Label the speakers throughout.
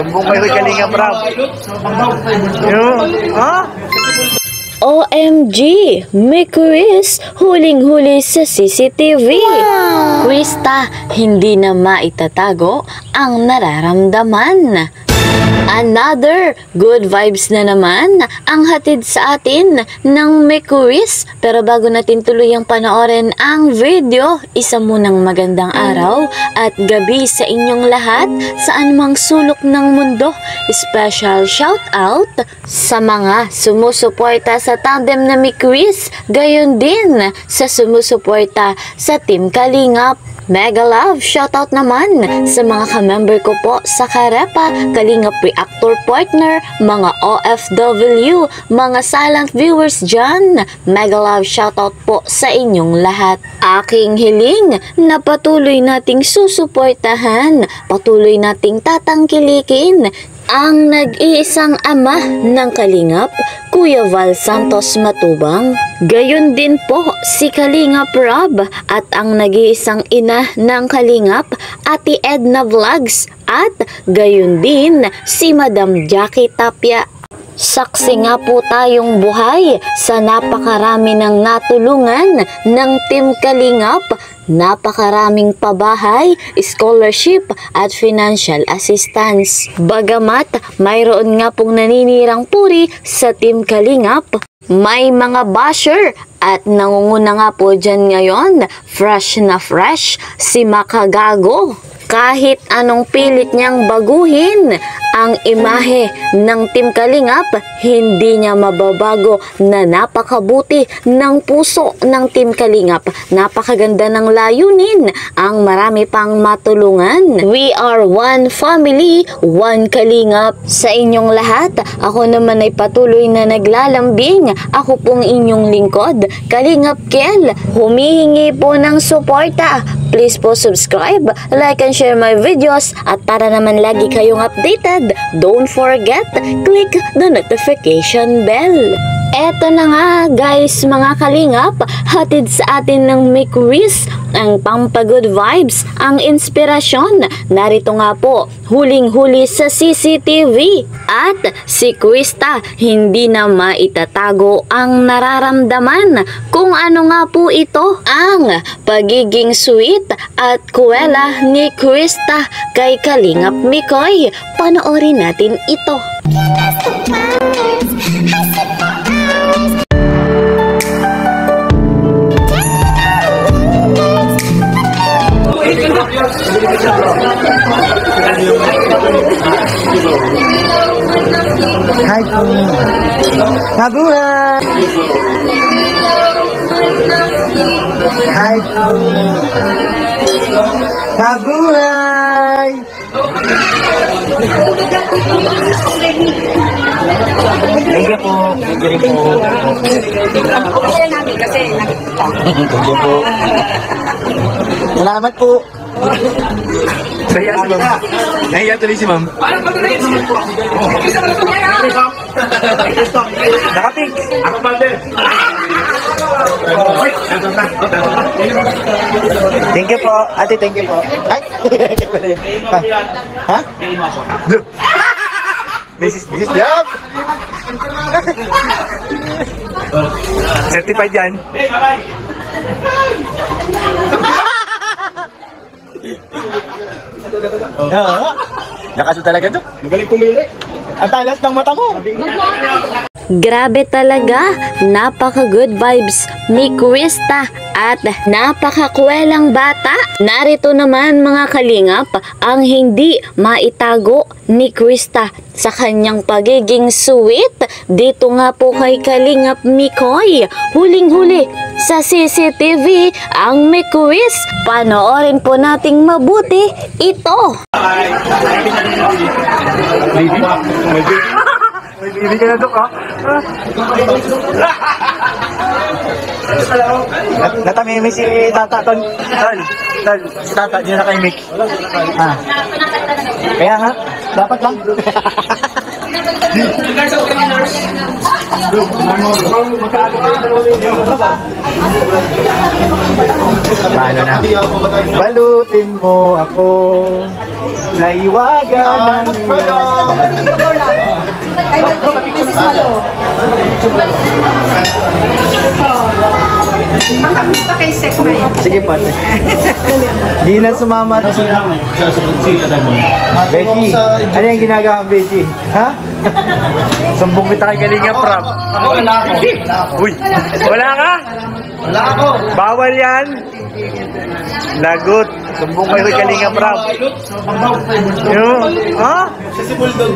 Speaker 1: Bukay ko Kalingap Rab. Ha?
Speaker 2: OMG! May quiz! Huling-huli sa CCTV! Wow! Krista, hindi na maitatago ang nararamdaman. Another good vibes na naman ang hatid sa atin ng may quiz. Pero bago natin tuluyang panoorin ang video, isa munang magandang araw at gabi sa inyong lahat sa anumang sulok ng mundo. Special shout out sa mga sumusuporta sa tandem na may quiz, gayon din sa sumusuporta sa Team Kalingap. Mega love shoutout naman sa mga ka-member ko po sa Karepa, Kalingap Reactor Partner, mga OFW, mga silent viewers dyan. Mega love shoutout po sa inyong lahat. Aking hiling na patuloy nating susuportahan, patuloy nating tatangkilikin ang nag-iisang ama ng Kalingap, Kuya Val Santos Matubang. Gayon din po si Kalingap Rob at ang nag-iisang ina ng Kalingap, Ate Edna Vlogs, at gayon din si Madam Jackie Tapia. Saksi nga po tayong buhay sa napakarami ng natulungan ng Team Kalingap, napakaraming pabahay, scholarship at financial assistance. Bagamat mayroon nga pong naninirang puri sa Team Kalingap, may mga basher at nangunguna nga po dyan ngayon, fresh na fresh, si Makagago. Kahit anong pilit niyang baguhin ang imahe ng Team Kalingap, hindi niya mababago na napakabuti ng puso ng Team Kalingap. Napakaganda ng layunin, ang marami pang matulungan. We are one family, one Kalingap. Sa inyong lahat, ako naman ay patuloy na naglalambing. Ako pong inyong lingkod, Kalingap Kel. Humihingi po ng suporta. Please po subscribe, like and share my videos at para naman lagi kayong updated, don't forget, click the notification bell. Eto na nga guys mga Kalingap, hatid sa atin ng may quiz, ang pampagood vibes, ang inspirasyon. Narito nga po, huling-huli sa CCTV. At si Krista, hindi na maitatago ang nararamdaman. Kung ano nga po ito, ang pagiging sweet at kuwela ni Krista kay Kalingap Mikoy. Panoorin natin ito.
Speaker 1: Hi po. Mabuhay! Hi po. Mabuhay! Thank you po. Thank you po. Thank you po. Salamat po. Nahiya si ma'am. Nahiya tuloy si ma'am. Nakapig. Ako pa din. Thank you po. Ate, thank you po. Ay! Ha? This is job. Certified yan. Nakaso talaga to. Magaling pumili. Ang talas ng mata mo.
Speaker 2: Grabe talaga, napaka-good vibes ni Krista at napaka-kwelang bata. Narito naman mga Kalingap, ang hindi maitago ni Krista sa kanyang pagiging sweet. Dito nga po kay Kalingap Mikoy, huling-huli sa CCTV ang may quiz. Panoorin po nating mabuti ito.
Speaker 1: May baby ka na dok ha? Natamimi si Tata Ton. Si Tata, di na nakaimik. Kaya nga, dapat lang. Paano na? Balutin mo ako. Naiwagan ng sige pa. Di na sumama. Becky, ano yung ginagawa mo, Becky? Ha? Sumbong kita kay Kalinga Prab.
Speaker 3: Wala ako.
Speaker 1: Uy, wala ka?
Speaker 3: Wala ako.
Speaker 1: Bawal yan. Lagot. Sumbong kayo kay Kalinga Prab. Yung, ha?
Speaker 3: Siya si Bulldog.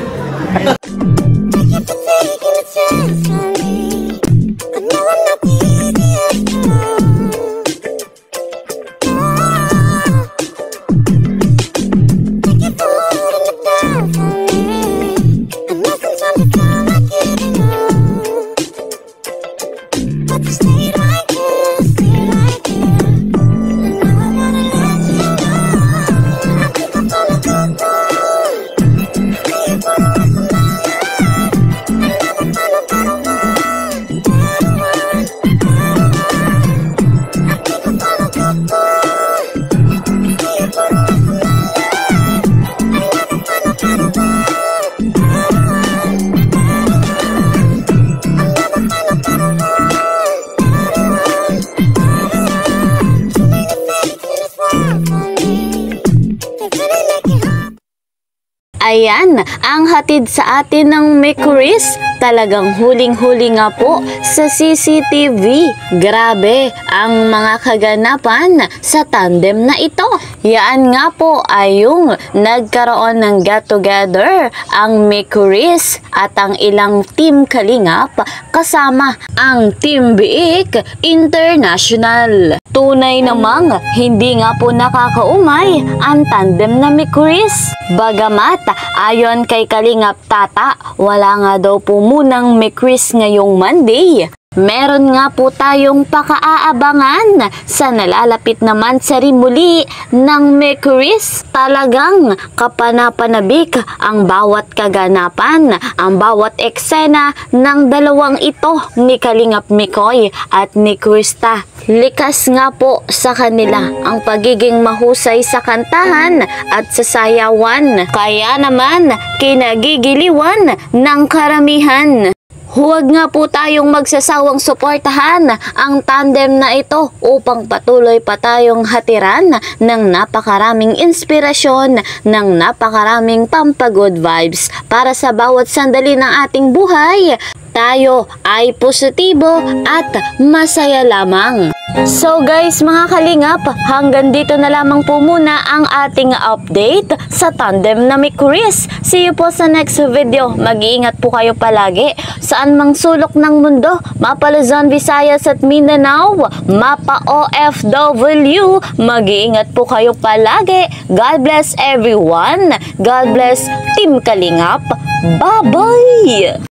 Speaker 2: Ayan, ang hatid sa atin ng Mikuris, talagang huling-huli nga po sa CCTV. Grabe ang mga kaganapan sa tandem na ito. Yan nga po ay yung nagkaroon ng get-together ang Mikuris at ang ilang team Kalingap kasama ang Team Biik International. Tunay namang hindi nga po nakakaumay ang tandem na Mikuris. Bagamat ayon kay Kalingap Tata, wala nga daw po munang Mikuris ngayong Monday. Meron nga po tayong pakaaabangan sa nalalapit naman sa rimuli ng Mikuris. Talagang kapanapanabik ang bawat kaganapan, ang bawat eksena ng dalawang ito ni Kalingap Mikoy at ni Krista. Likas nga po sa kanila ang pagiging mahusay sa kantahan at sa sayawan. Kaya naman kinagigiliwan ng karamihan. Huwag nga po tayong magsasawang suportahan ang tandem na ito upang patuloy pa tayong hatiran ng napakaraming inspirasyon, ng napakaraming pampagood vibes para sa bawat sandali ng ating buhay. Tayo ay positibo at masaya lamang. So guys, mga kalingap, hanggang dito na lamang po muna ang ating update sa tandem na Mikuris. See you po sa next video. Mag-iingat po kayo palagi. Saan mang sulok ng mundo, mapa Luzon, Visayas at Mindanao, mapa OFW, mag-iingat po kayo palagi. God bless everyone. God bless Team Kalingap. Bye-bye!